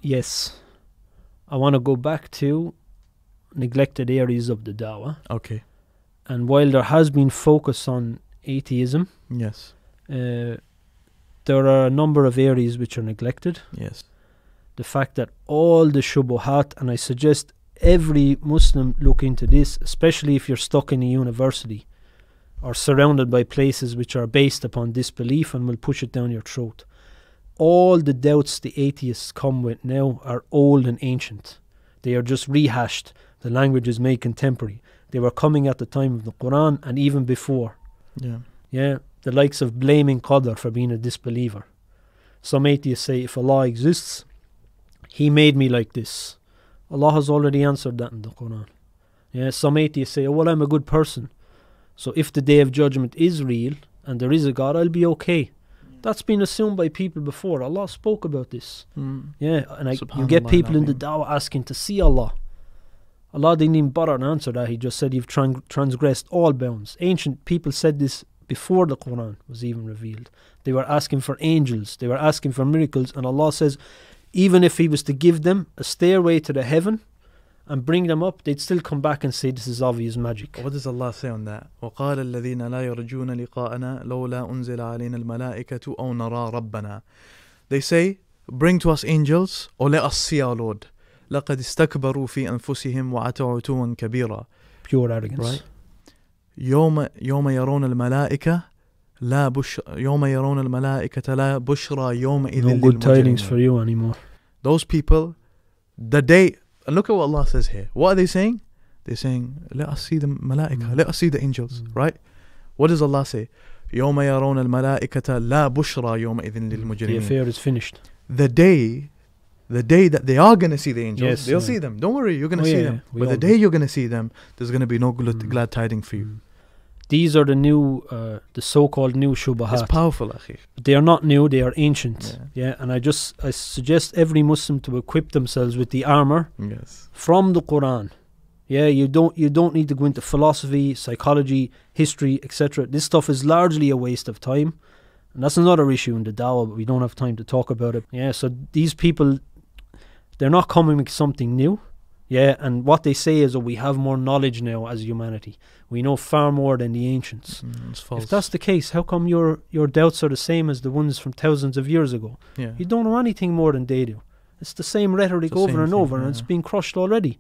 Yes, I want to go back to neglected areas of the dawah. Okay. And while there has been focus on atheism, Yes. there are a number of areas which are neglected. Yes. The fact that all the shubhat, and I suggest every Muslim look into this, especially if you're stuck in a university or surrounded by places which are based upon disbelief and will push it down your throat. All the doubts the atheists come with now are old and ancient. They are just rehashed. The language is made contemporary. They were coming at the time of the Quran and even before. Yeah. The likes of blaming Qadr for being a disbeliever. Some atheists say, if Allah exists, He made me like this. Allah has already answered that in the Quran. Some atheists say, oh, well, I'm a good person, so if the Day of Judgment is real and there is a God, I'll be okay. That's been assumed by people before. Allah spoke about this. And you get people in the dawah asking to see Allah. Allah didn't even bother to answer that. He just said you've transgressed all bounds. Ancient people said this before the Quran was even revealed. They were asking for angels. They were asking for miracles. And Allah says, even if He was to give them a stairway to the heaven and bring them up, they'd still come back and say this is obvious magic. What does Allah say on that? وَقَالَ الَّذِينَ لَا يَرْجُونَ لِقَاءَنَا لَوْلَا أُنزِلَ عَلَيْنَا الْمَلَائِكَةُ أَوْ نَرَى رَبَّنَا. They say, bring to us angels or let us see our Lord. لَقَدْ اسْتَكْبَرُوا فِي أَنفُسِهِمْ وَعَتَوْا عُتُوًّا كَبِيرًا. Pure arrogance. Right? يوم يرون الملائكة لا بشرى يومئذ. No good tidings for you anymore. Those people, the day, and look at what Allah says here. What are they saying? They're saying, let us see the malaika, let us see the angels, right? What does Allah say? يوم يرون الملائكة لا بشرى يومئذ للمجرمين. The affair is finished. The day that they are going to see the angels, yes, they'll see them. Don't worry, you're going to see them. But the day you're going to see them, there's going to be no glad tidings for you. These are the new, the so-called new shubhat. It's powerful, akhi. They are not new, they are ancient. And I suggest every Muslim to equip themselves with the armor from the Quran. You don't need to go into philosophy, psychology, history, etc. This stuff is largely a waste of time. And that's another issue in the dawah, but we don't have time to talk about it. So these people, they're not coming with something new. And what they say is, we have more knowledge now as humanity. We know far more than the ancients. It's false. If that's the case, how come your doubts are the same as the ones from thousands of years ago? You don't know anything more than they do. It's the same rhetoric over and over, and it's been crushed already.